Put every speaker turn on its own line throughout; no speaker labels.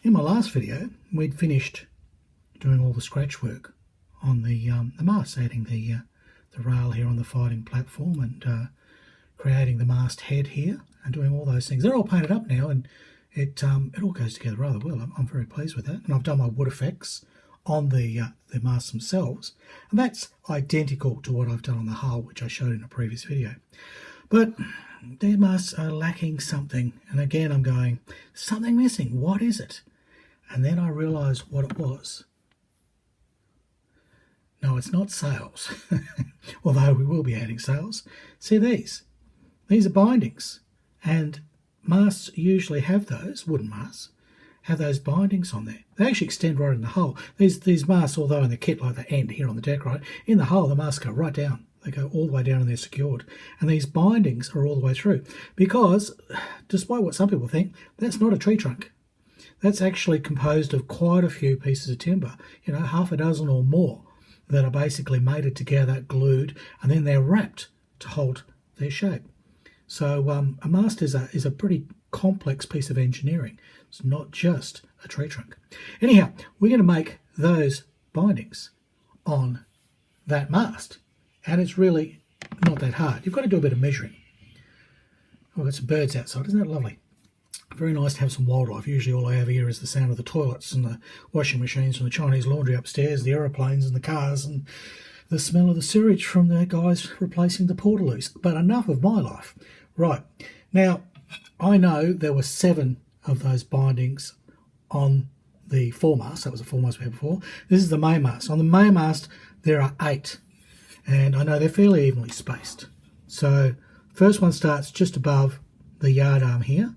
In my last video, we'd finished doing all the scratch work on the mast, adding the rail here on the fighting platform and creating the mast head here and doing all those things. They're all painted up now, and it all goes together rather well. I'm very pleased with that. And I've done my wood effects on the masts themselves, and that's identical to what I've done on the hull, which I showed in a previous video. But these masts are lacking something, and again I'm going, something missing, what is it? And then I realised what it was. No, it's not sails, although we will be adding sails. See these are bindings, and masts usually have those, wooden masts, have those bindings on there. They actually extend right in the hull. These masts, although in the kit like the end here on the deck, right, in the hull the masts go right down. They go all the way down and they're secured. And these bindings are all the way through. Because, despite what some people think, that's not a tree trunk. That's actually composed of quite a few pieces of timber, half a dozen or more, that are basically mated together, glued, and then they're wrapped to hold their shape. So a mast is a pretty complex piece of engineering. It's not just a tree trunk. Anyhow, we're going to make those bindings on that mast. And it's really not that hard. You've got to do a bit of measuring. We've got some birds outside. Isn't that lovely? Very nice to have some wildlife. Usually all I have here is the sound of the toilets and the washing machines and the Chinese laundry upstairs, the aeroplanes and the cars, and the smell of the sewage from the guys replacing the portaloos. But enough of my life. Right. Now, I know there were 7 of those bindings on the foremast. That was the foremast we had before. This is the mainmast. On the mainmast, there are 8. And I know they're fairly evenly spaced. So first one starts just above the yard arm here,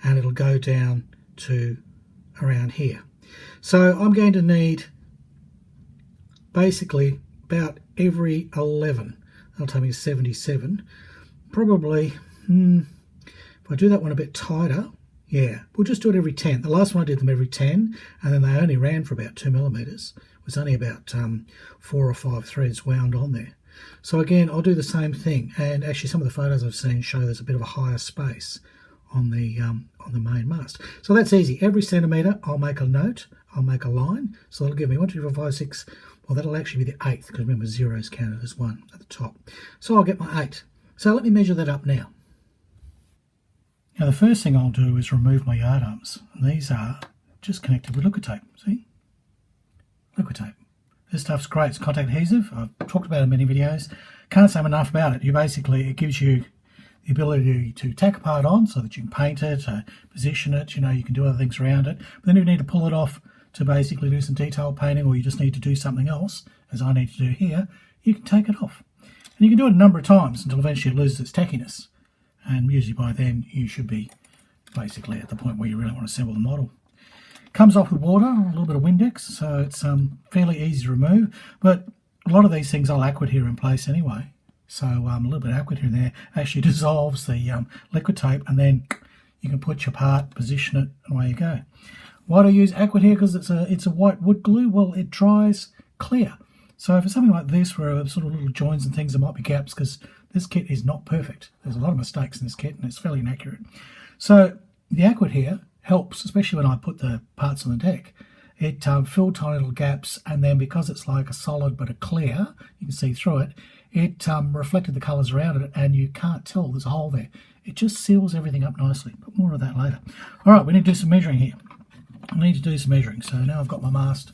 and it'll go down to around here. So I'm going to need basically about every 11. That'll take me to 77. Probably, if I do that one a bit tighter, yeah, we'll just do it every 10. The last one I did them every 10, and then they only ran for about 2 millimeters. It was only about 4 or 5 threads wound on there. So again, I'll do the same thing. And actually, some of the photos I've seen show there's a bit of a higher space on the main mast. So that's easy. Every centimetre, I'll make a note. I'll make a line. So that'll give me 1, 2, 3, 4, 5, 6. Well, that'll actually be the 8th, because remember, 0 is counted as 1 at the top. So I'll get my 8. So let me measure that up now. Now the first thing I'll do is remove my yard arms. And these are just connected with liquid tape. See? Liquid tape. This stuff's great. It's contact adhesive. I've talked about it in many videos. Can't say enough about it. It gives you the ability to tack a part on so that you can paint it, position it, you can do other things around it. But then if you need to pull it off to basically do some detail painting, or you just need to do something else, as I need to do here, you can take it off. And you can do it a number of times until eventually it loses its tackiness. And usually by then you should be basically at the point where you really want to assemble the model. Comes off with water, a little bit of Windex, so it's fairly easy to remove. But a lot of these things I'll aqua adhere in place anyway. So a little bit of aqua adhere in there actually dissolves the liquid tape, and then you can put your part, position it, and away you go. Why do I use aqua adhere? Because it's a white wood glue. Well, it dries clear. So for something like this, where sort of little joins and things, there might be gaps, because this kit is not perfect. There's a lot of mistakes in this kit, and it's fairly inaccurate. So the aqua adhere helps, especially when I put the parts on the deck. It filled tiny little gaps, and then because it's like a solid but a clear, you can see through it, it reflected the colours around it, and you can't tell there's a hole there. It just seals everything up nicely, but more of that later. All right, we need to do some measuring here. I need to do some measuring. So now I've got my mast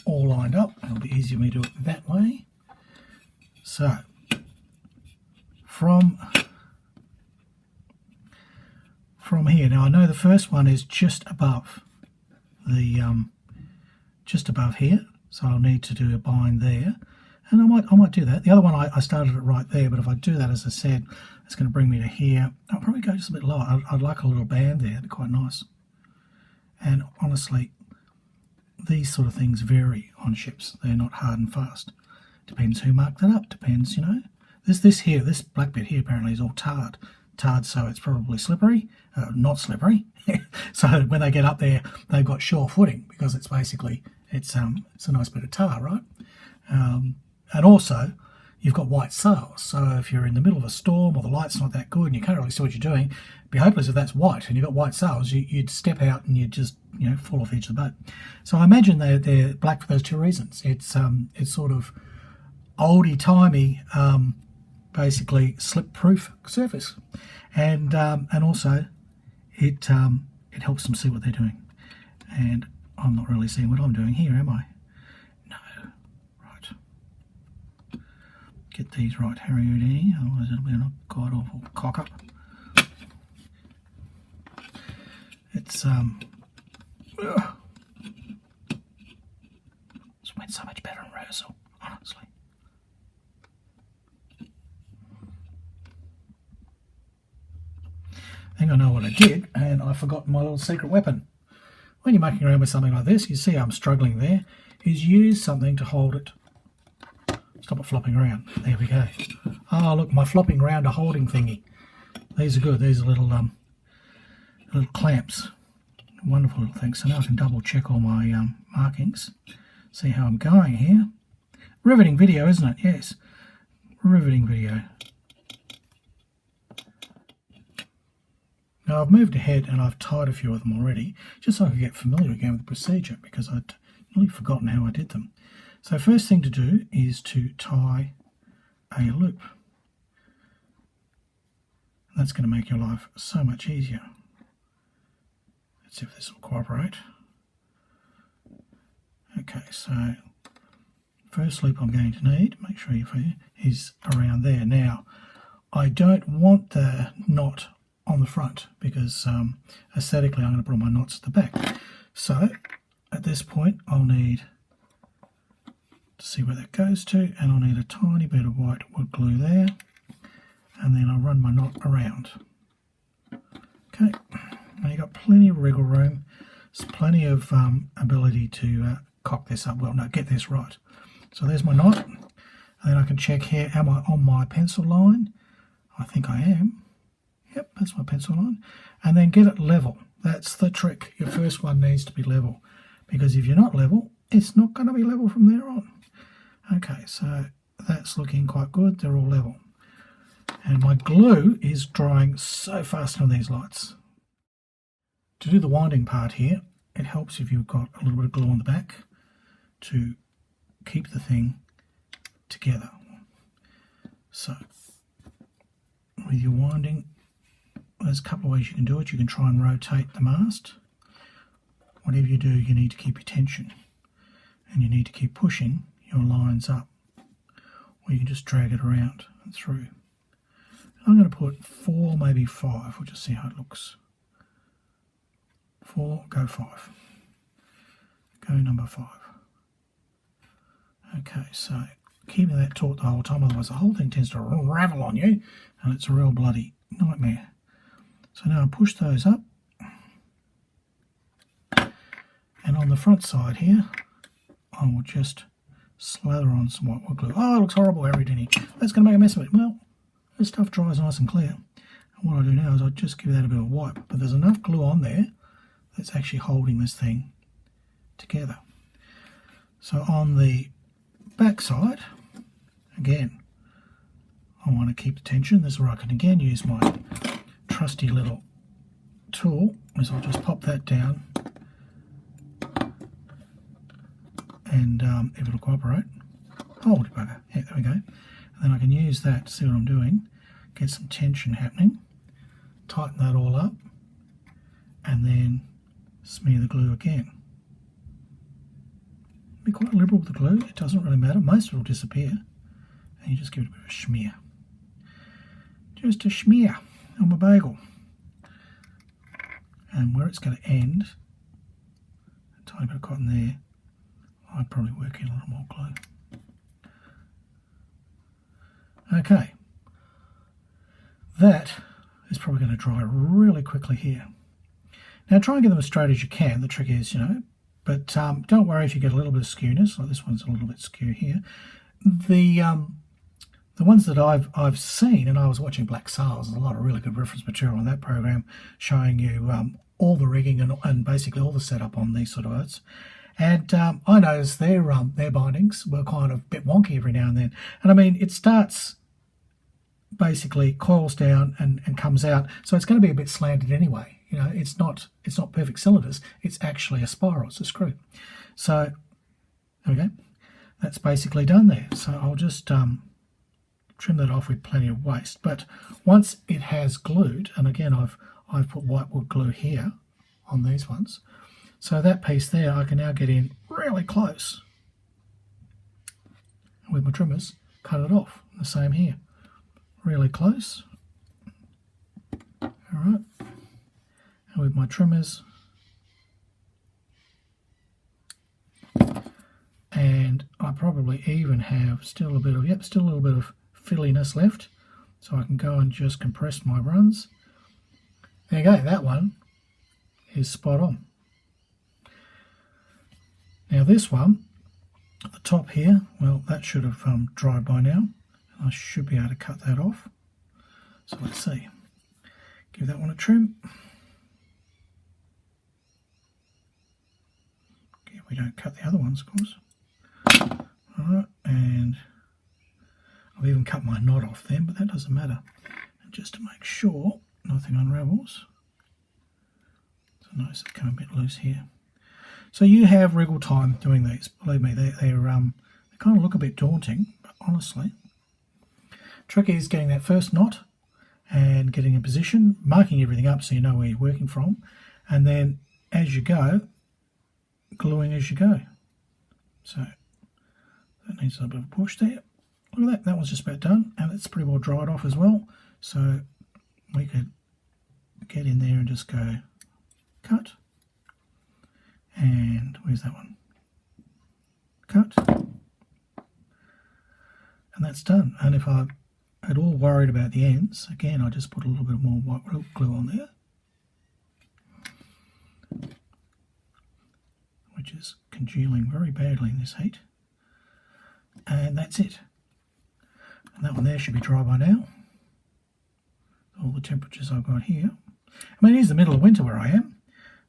all lined up. It'll be easier for me to do it that way. So from here, now I know the first one is just above the just above here, so I'll need to do a bind there, and I might do that. The other one I started it right there, but if I do that, as I said, it's going to bring me to here. I'll probably go just a bit lower. I'd like a little band there. It'd be quite nice. And honestly, these sort of things vary on ships. They're not hard and fast. Depends who marked that up. Depends, this black bit here apparently is all tarred, so it's probably slippery. Not slippery. So when they get up there, they've got sure footing, because it's basically it's a nice bit of tar, right? And also you've got white sails, so if you're in the middle of a storm or the light's not that good and you can't really see what you're doing, it'd be hopeless if that's white and you've got white sails. You'd step out and you'd just fall off the edge of the boat. So I imagine they're black for those two reasons. It's sort of oldie-timey, basically slip-proof surface, and also it helps them see what they're doing. And I'm not really seeing what I'm doing here, am I? No. Right. Get these right, Harry Houdini, otherwise it'll be a god awful cock up. It's went so much better in rehearsal, honestly. I think I know what I did, and I forgot my little secret weapon. When you're mucking around with something like this, you see I'm struggling there, is use something to hold it. Stop it flopping around. There we go. Oh, look, my flopping around a holding thingy. These are good. These are little clamps. Wonderful little things. So now I can double check all my markings. See how I'm going here. Riveting video, isn't it? Yes. Riveting video. Now I've moved ahead and I've tied a few of them already, just so I could get familiar again with the procedure, because I'd nearly forgotten how I did them. So first thing to do is to tie a loop. That's going to make your life so much easier. Let's see if this will cooperate. Okay, so first loop I'm going to need, make sure is around there. Now, I don't want the knot on the front because aesthetically I'm going to put all my knots at the back. So at this point I'll need to see where that goes to, and I'll need a tiny bit of white wood glue there, and then I'll run my knot around. Okay, now you've got plenty of wriggle room. There's plenty of ability to cock this up well. No, get this right. So there's my knot, and then I can check here, am I on my pencil line? I think I am. Yep, that's my pencil line. And then get it level. That's the trick. Your first one needs to be level, because if you're not level, it's not going to be level from there on. Okay, so that's looking quite good. They're all level. And my glue is drying so fast on these lights. To do the winding part here, it helps if you've got a little bit of glue on the back to keep the thing together. So with your winding, there's a couple of ways you can do it. You can try and rotate the mast. Whatever you do, you need to keep your tension, and you need to keep pushing your lines up, or you can just drag it around and through. I'm going to put 4, maybe 5. We'll just see how it looks. 4, go 5. Go number 5. Okay, so keeping that taut the whole time, otherwise the whole thing tends to unravel on you, and it's a real bloody nightmare. So now I push those up, and on the front side here, I will just slather on some white wood glue. Oh, it looks horrible, Harry Houdini. That's going to make a mess of it. Well, this stuff dries nice and clear. And what I do now is I just give that a bit of a wipe. But there's enough glue on there that's actually holding this thing together. So on the back side, again, I want to keep the tension. This is where I can again use my trusty little tool, is I'll just pop that down, and if it'll cooperate, hold bugger, yeah, there we go. And then I can use that to see what I'm doing, get some tension happening, tighten that all up, and then smear the glue again. Be quite liberal with the glue, it doesn't really matter, most of it will disappear, and you just give it a bit of a smear. Just a smear on my bagel. And where it's going to end, a tiny bit of cotton there, I'd probably work in a little more glue. Okay, that is probably going to dry really quickly here. Now try and get them as straight as you can. The trick is, but don't worry if you get a little bit of skewness, like this one's a little bit skew here. The ones that I've seen, and I was watching Black Sails, there's a lot of really good reference material on that program showing you all the rigging and basically all the setup on these sort of boats. And I noticed their bindings were kind of a bit wonky every now and then. And I mean, it starts, basically coils down and comes out, so it's going to be a bit slanted anyway. You know, it's not perfect cylinders. It's actually a spiral. It's a screw. So there we go. That's basically done there. So I'll just trim that off with plenty of waste. But once it has glued, and again I've put whitewood glue here on these ones, so that piece there I can now get in really close with my trimmers, cut it off. The same here, really close. All right, and with my trimmers, and I probably even have still a little bit of filliness left, so I can go and just compress my runs. There you go, that one is spot on. Now this one at the top here, well, that should have dried by now. I should be able to cut that off. So let's see. Give that one a trim. Okay, we don't cut the other ones, of course. Alright, and I've even cut my knot off then, but that doesn't matter. And just to make sure nothing unravels. So notice they come a bit loose here. So you have wriggle time doing these. Believe me, they kind of look a bit daunting, but honestly, trick is getting that first knot and getting in position, marking everything up so you know where you're working from, and then as you go, gluing as you go. So that needs a little bit of a push there. Look at that, that one's just about done, and it's pretty well dried off as well. So we could get in there and just go cut, and where's that one? Cut, and that's done. And if I at all worried about the ends, again I just put a little bit more white glue on there, which is congealing very badly in this heat, and that's it. And that one there should be dry by now. All the temperatures I've got here. I mean, it is the middle of winter where I am,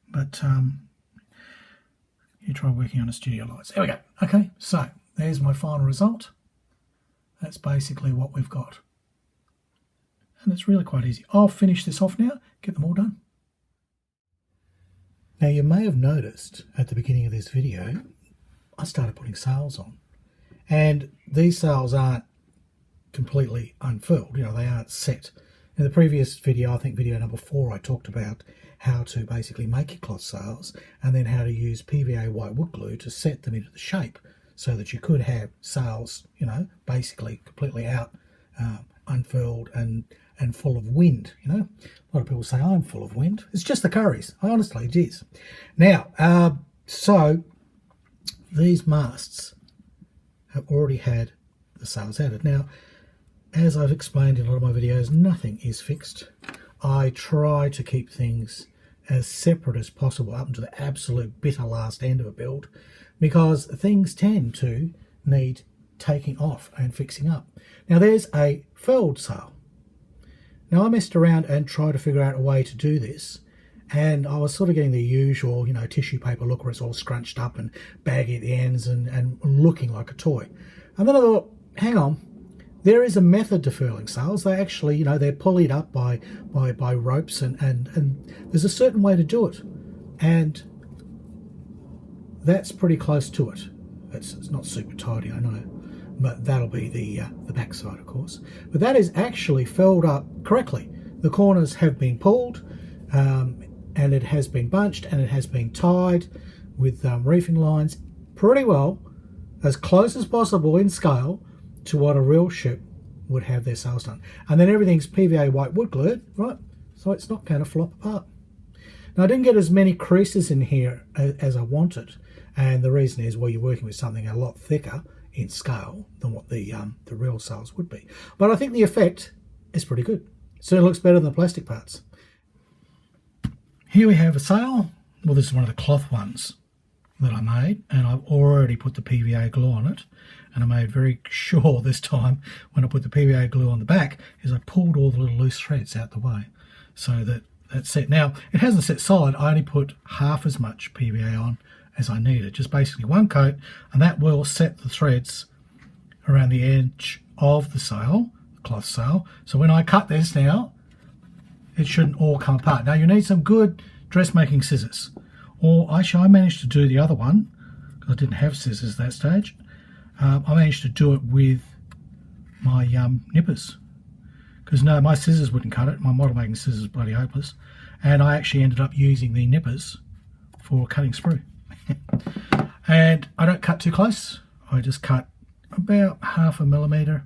but you try working on a studio lights. There we go. Okay, so there's my final result. That's basically what we've got. And it's really quite easy. I'll finish this off now, get them all done. Now you may have noticed at the beginning of this video, I started putting sails on. And these sails aren't completely unfurled, you know, they aren't set. In the previous video, I think video number 4, I talked about how to basically make your cloth sails and then how to use PVA white wood glue to set them into the shape so that you could have sails, you know, basically completely out, unfurled and full of wind, you know. A lot of people say I'm full of wind. It's just the curries. Honestly, it is. Now, so these masts have already had the sails added. Now, as I've explained in a lot of my videos, nothing is fixed. I try to keep things as separate as possible up to the absolute bitter last end of a build, because things tend to need taking off and fixing up. Now there's a furled sail. Now I messed around and tried to figure out a way to do this, and I was sort of getting the usual, you know, tissue paper look where it's all scrunched up and baggy at the ends and looking like a toy. And then I thought, hang on, there is a method to furling sails. They actually, you know, they're pulleyed up by ropes and there's a certain way to do it. And that's pretty close to it. It's not super tidy, I know, but that'll be the backside, of course. But that is actually furled up correctly. The corners have been pulled, and it has been bunched, and it has been tied with reefing lines pretty well, as close as possible in scale to what a real ship would have their sails done. And then everything's PVA white wood glued, right? So it's not going to flop apart. Now I didn't get as many creases in here as I wanted, and the reason is, well, you're working with something a lot thicker in scale than what the real sails would be. But I think the effect is pretty good. It certainly looks better than the plastic parts. Here we have a sail. Well, this is one of the cloth ones that I made, and I've already put the PVA glue on it, and I made very sure this time when I put the PVA glue on the back is I pulled all the little loose threads out the way so that that's set. Now it hasn't set solid. I only put half as much PVA on as I needed, just basically one coat, and that will set the threads around the edge of the sail, the cloth sail. So when I cut this now, it shouldn't all come apart. Now you need some good dressmaking scissors, or actually I managed to do the other one because I didn't have scissors at that stage. I managed to do it with my nippers, because no, my scissors wouldn't cut it. My model making scissors are bloody hopeless, and I actually ended up using the nippers for cutting sprue. And I don't cut too close. I just cut about 0.5 millimetre,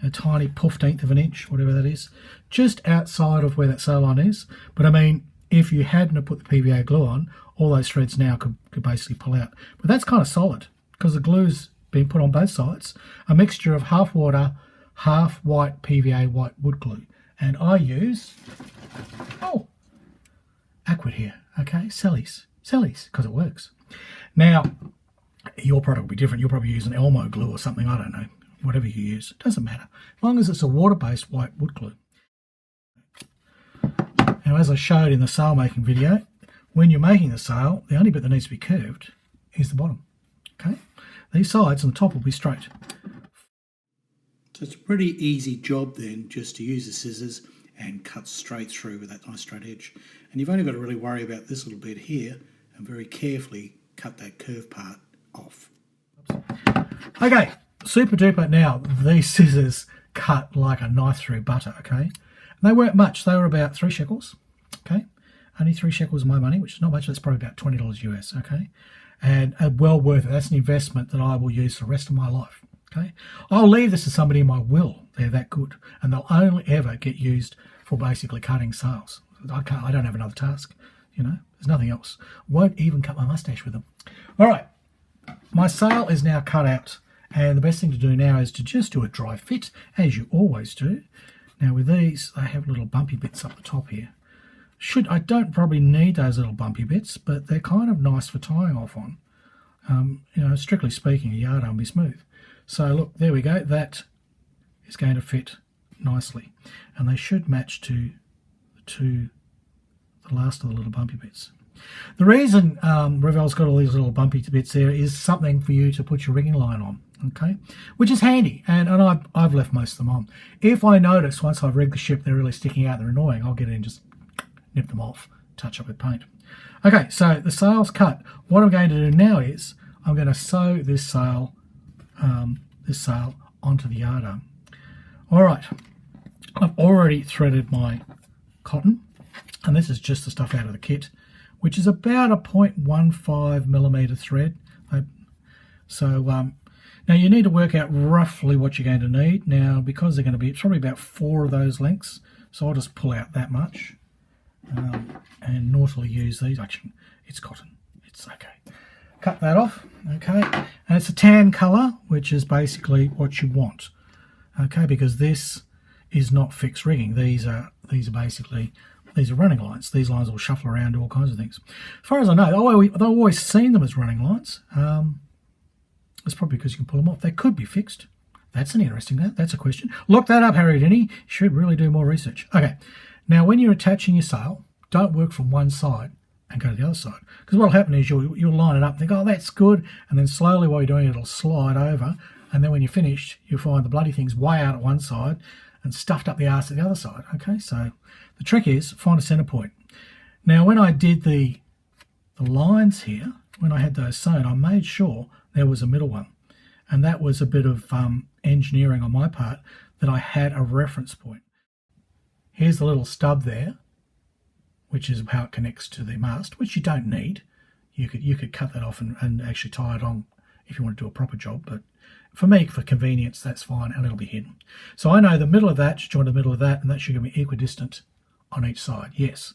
a tiny 0.15 of an inch, whatever that is, just outside of where that sew line is. But I mean, if you hadn't have put the PVA glue on, all those threads now could basically pull out. But that's kind of solid because the glue's been put on both sides, a mixture of half water, half white PVA white wood glue. And I use, Aquid here, okay, Sally's, because it works. Now, your product will be different. You'll probably use an Elmo glue or something, I don't know, whatever you use, it doesn't matter, as long as it's a water-based white wood glue. Now, as I showed in the sail making video, when you're making the sail, the only bit that needs to be curved is the bottom, okay? These sides and the top will be straight. So it's a pretty easy job then, just to use the scissors and cut straight through with that nice straight edge. And you've only got to really worry about this little bit here and very carefully cut that curved part off. Okay, super duper. Now, these scissors cut like a knife through butter, okay? And they weren't much. They were about 3 shekels, okay? Only 3 shekels of my money, which is not much. That's probably about $20 US, okay? And well worth it. That's an investment that I will use for the rest of my life, okay? I'll leave this to somebody in my will. They're that good. And they'll only ever get used for basically cutting sails. I don't have another task, you know? There's nothing else. Won't even cut my mustache with them. All right. My sail is now cut out. And the best thing to do now is to just do a dry fit, as you always do. Now with these, they have little bumpy bits up the top here. I don't probably need those little bumpy bits, but they're kind of nice for tying off on. You know, strictly speaking, a yard arm will be smooth. So look, there we go. That is going to fit nicely. And they should match to the last of the little bumpy bits. The reason Revell's got all these little bumpy bits there is something for you to put your rigging line on, okay? Which is handy, and I've left most of them on. If I notice once I've rigged the ship they're really sticking out, they're annoying, I'll get in and just nip them off, touch up with paint. Okay, so the sail's cut. What I'm going to do now is I'm going to sew this sail onto the yard arm. All right, I've already threaded my cotton, and this is just the stuff out of the kit, which is about a 0.15 millimetre thread. So now you need to work out roughly what you're going to need. Now, because they're going to be, it's probably about 4 of those lengths, so I'll just pull out that much. And naughtily use these. Actually, it's cotton. It's okay. Cut that off. Okay, and it's a tan colour, which is basically what you want. Okay, because this is not fixed rigging. These are running lines. These lines will shuffle around, do all kinds of things. As far as I know, I've always seen them as running lines. It's probably because you can pull them off. They could be fixed. That's an interesting. That's a question. Look that up, Harry Denny. You should really do more research. Okay. Now, when you're attaching your sail, don't work from one side and go to the other side. Because what will happen is you'll line it up and think, oh, that's good. And then slowly while you're doing it, it'll slide over. And then when you're finished, you'll find the bloody thing's way out at one side and stuffed up the arse at the other side. Okay, so the trick is find a centre point. Now, when I did the lines here, when I had those sewn, I made sure there was a middle one. And that was a bit of engineering on my part, that I had a reference point. Here's the little stub there, which is how it connects to the mast, which you don't need. You could cut that off and actually tie it on if you want to do a proper job. But for me, for convenience, that's fine, and it'll be hidden. So I know the middle of that should join the middle of that, and that should be equidistant on each side. Yes,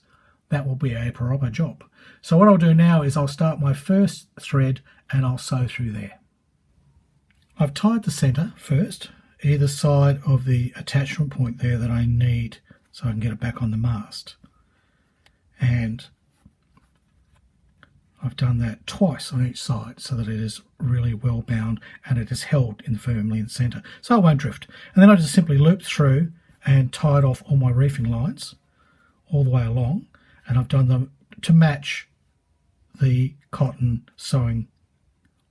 that will be a proper job. So what I'll do now is I'll start my first thread and I'll sew through there. I've tied the centre first, either side of the attachment point there that I need so I can get it back on the mast. And I've done that twice on each side so that it is really well bound and it is held firmly in the centre, so it won't drift. And then I just simply loop through and tied off all my reefing lines all the way along, and I've done them to match the cotton sewing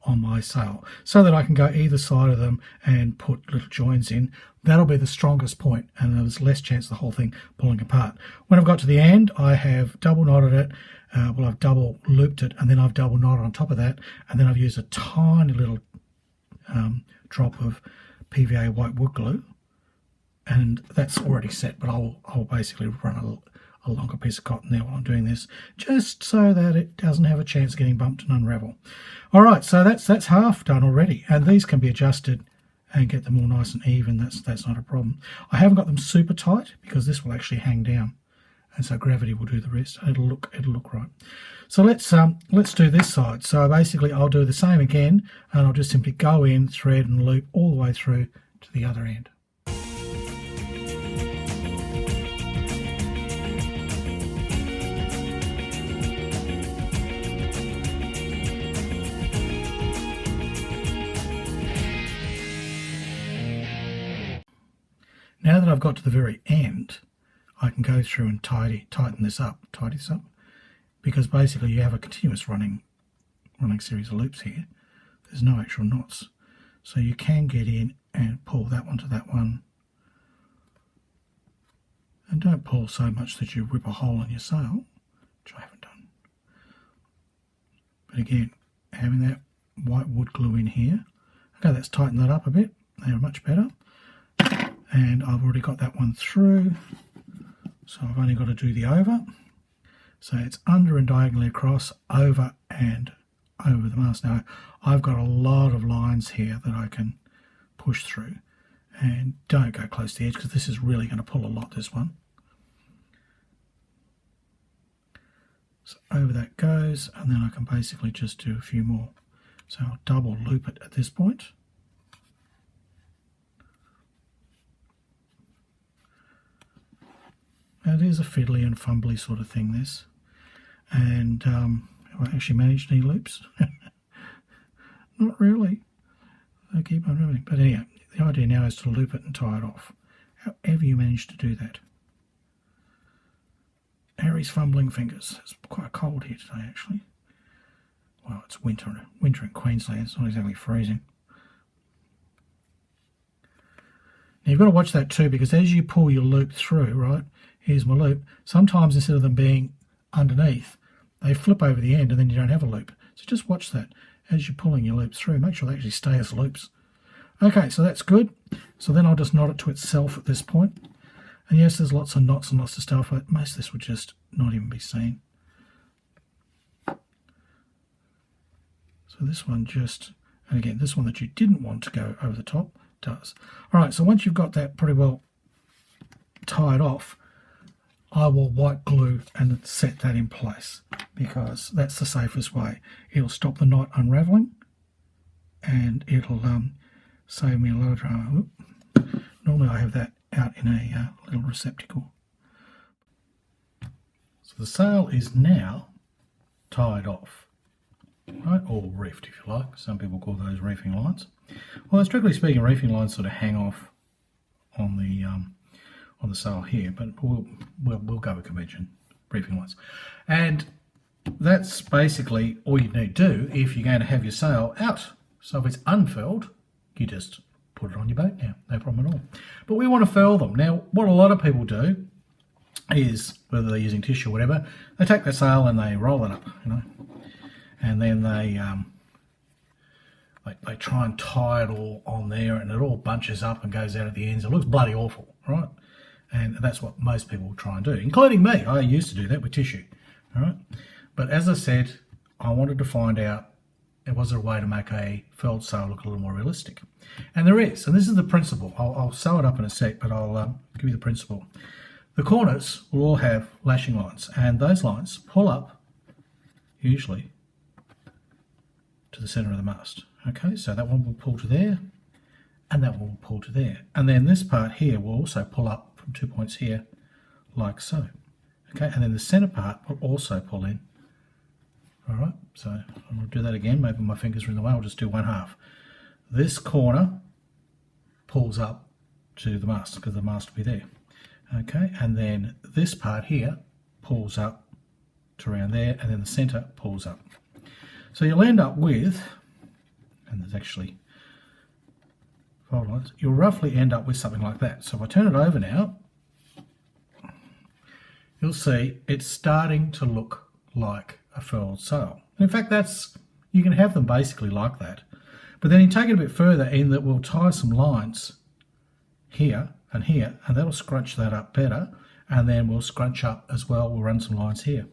on my sail so that I can go either side of them and put little joins in. That'll be the strongest point, and there's less chance of the whole thing pulling apart. When I've got to the end, I have double knotted it. I've double looped it, and then I've double knotted on top of that, and then I've used a tiny little drop of PVA white wood glue, and that's already set, but I'll basically run a longer piece of cotton there while I'm doing this, just so that it doesn't have a chance of getting bumped and unravel. All right, so that's half done already, and these can be adjusted and get them all nice and even. That's not a problem. I haven't got them super tight because this will actually hang down, and so gravity will do the rest. It'll look right. So let's do this side. So basically I'll do the same again, and I'll just simply go in, thread and loop all the way through to the other end. Now that I've got to the very end, I can go through and tidy this up, because basically you have a continuous running series of loops here. There's no actual knots, so you can get in and pull that one to that one, and don't pull so much that you rip a hole in your sail, which I haven't done. But again, having that white wood glue in here, okay, let's tighten that up a bit. They're much better. And I've already got that one through, so I've only got to do the over. So it's under and diagonally across, over and over the mast. Now I've got a lot of lines here that I can push through, and don't go close to the edge because this is really going to pull a lot, this one. So over that goes, and then I can basically just do a few more. So I'll double loop it at this point. It is a fiddly and fumbly sort of thing, this. And have I actually managed any loops? Not really. I keep on moving. But anyway, the idea now is to loop it and tie it off. However you manage to do that. Harry's fumbling fingers. It's quite cold here today, actually. Well, it's winter in Queensland. It's not exactly freezing. Now you've got to watch that too, because as you pull your loop through, right, here's my loop, sometimes instead of them being underneath, they flip over the end and then you don't have a loop. So just watch that as you're pulling your loop through. Make sure they actually stay as loops. Okay, so that's good. So then I'll just knot it to itself at this point. And yes, there's lots of knots and lots of stuff, but most of this would just not even be seen. So this one just, and again, this one that you didn't want to go over the top does. All right, so once you've got that pretty well tied off, I will white glue and set that in place, because that's the safest way. It'll stop the knot unraveling, and it'll save me a lot of drama. Normally I have that out in a little receptacle. So the sail is now tied off, right, or reefed if you like. Some people call those reefing lines. Well, strictly speaking, reefing lines sort of hang off on the sail here, but we'll go with convention, reefing lines. And that's basically all you need to do if you're going to have your sail out. So if it's unfurled, you just put it on your boat now, no problem at all. But we want to furl them. Now, what a lot of people do is, whether they're using tissue or whatever, they take their sail and they roll it up, you know, and then they try and tie it all on there, and it all bunches up and goes out at the ends. It looks bloody awful, right? And that's what most people try and do, including me. I used to do that with tissue, all right? But as I said, I wanted to find out, was there a way to make a furled sail look a little more realistic? And there is, and this is the principle. I'll sew it up in a sec, but I'll give you the principle. The corners will all have lashing lines, and those lines pull up, usually, to the centre of the mast. Okay, so that one will pull to there, and that one will pull to there. And then this part here will also pull up from 2 points here, like so. Okay, and then the centre part will also pull in. All right, so I'm going to do that again. Maybe my fingers are in the way. I'll just do one half. This corner pulls up to the mast, because the mast will be there. Okay, and then this part here pulls up to around there, and then the centre pulls up. So you'll end up with and there's actually fold lines, you'll roughly end up with something like that. So if I turn it over now, you'll see it's starting to look like a furled sail. In fact, you can have them basically like that. But then you take it a bit further in that we'll tie some lines here, and that'll scrunch that up better. And then we'll scrunch up as well. We'll run some lines here.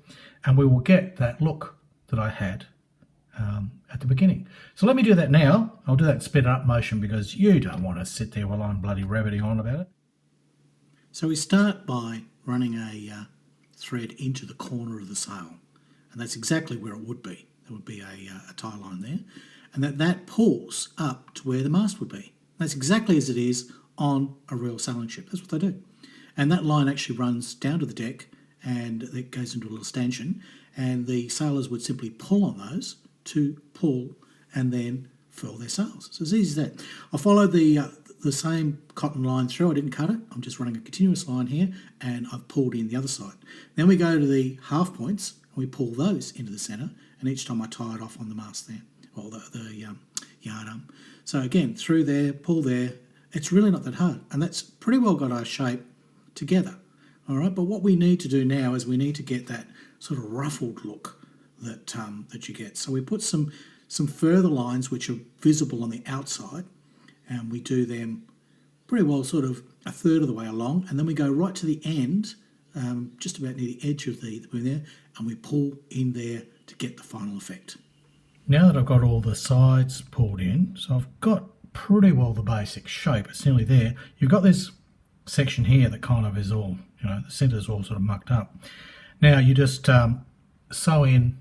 And we will get that look that I had at the beginning. So let me do that now. I'll do that in sped up motion because you don't want to sit there while I'm bloody rabbiting on about it. So we start by running a thread into the corner of the sail. And that's exactly where it would be. There would be a tie line there. And that pulls up to where the mast would be. That's exactly as it is on a real sailing ship. That's what they do. And that line actually runs down to the deck and it goes into a little stanchion, and the sailors would simply pull on those to pull and then furl their sails. So it's easy as that. I followed the same cotton line through. I didn't cut it. I'm just running a continuous line here, and I've pulled in the other side. Then we go to the half points and we pull those into the centre, and each time I tie it off on the mast there, or the yard arm. So again, through there, pull there. It's really not that hard, and that's pretty well got our shape together. All right, but what we need to do now is we need to get that sort of ruffled look that you get. So we put some further lines which are visible on the outside, and we do them pretty well sort of a third of the way along, and then we go right to the end, just about near the edge of the boom there, and we pull in there to get the final effect. Now that I've got all the sides pulled in, so I've got pretty well the basic shape, it's nearly there. You've got this section here that kind of is all, the centre's all sort of mucked up. Now you just sew in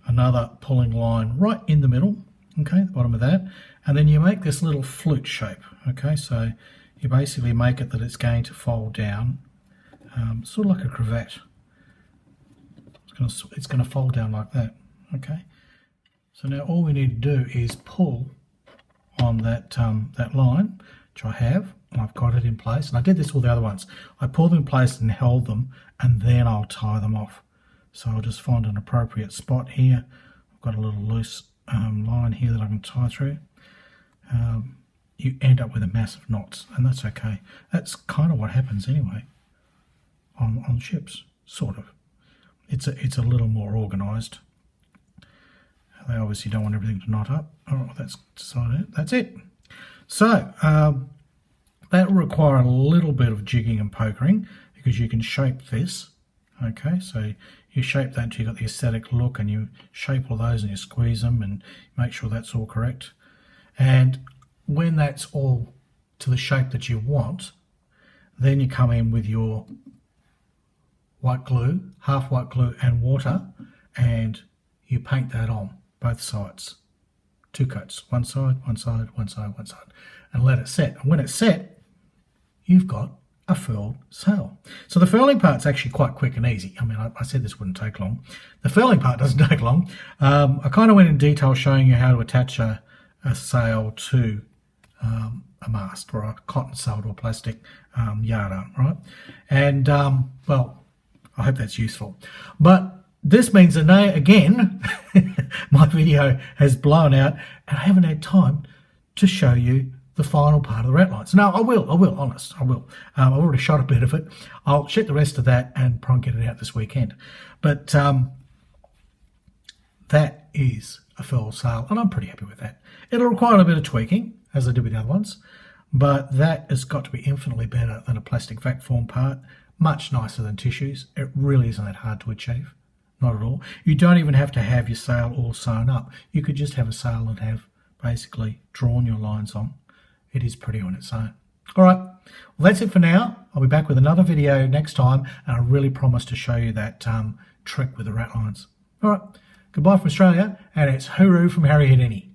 another pulling line right in the middle, okay, the bottom of that, and then you make this little flute shape, okay, so you basically make it that it's going to fold down, sort of like a cravat. It's going to fold down like that, okay. So now all we need to do is pull on that line, which I have, and I've got it in place. And I did this all the other ones. I pulled them in place and held them, and then I'll tie them off. So I'll just find an appropriate spot here. I've got a little loose line here that I can tie through. You end up with a mass of knots, and that's okay. That's kind of what happens anyway on ships, sort of. It's a little more organised. They obviously don't want everything to knot up. Oh, that's decided. That's it. So that will require a little bit of jigging and pokering because you can shape this. Okay, so you shape that until you've got the aesthetic look, and you shape all those and you squeeze them and make sure that's all correct. And when that's all to the shape that you want, then you come in with your white glue, half white glue and water, and you paint that on both sides. 2 coats, one side, one side, one side, one side, and let it set. And when it's set, you've got a furled sail. So the furling part's actually quite quick and easy. I mean, I said this wouldn't take long. The furling part doesn't take long. I kind of went in detail showing you how to attach a sail to a mast, or a cotton sail to a plastic yard arm, right? And, well, I hope that's useful. But this means that now, again, my video has blown out and I haven't had time to show you the final part of the ratlines. No, I will, honest, I will. I've already shot a bit of it. I'll shoot the rest of that and try and get it out this weekend. But that is a furled sail, and I'm pretty happy with that. It'll require a bit of tweaking, as I did with the other ones, but that has got to be infinitely better than a plastic vac form part, much nicer than tissues. It really isn't that hard to achieve. Not at all. You don't even have to have your sail all sewn up. You could just have a sail and have basically drawn your lines on. It is pretty on its own. All right, well, that's it for now. I'll be back with another video next time, and I really promise to show you that trick with the ratlines. All right, goodbye from Australia, and it's hooroo from Harry Houdini.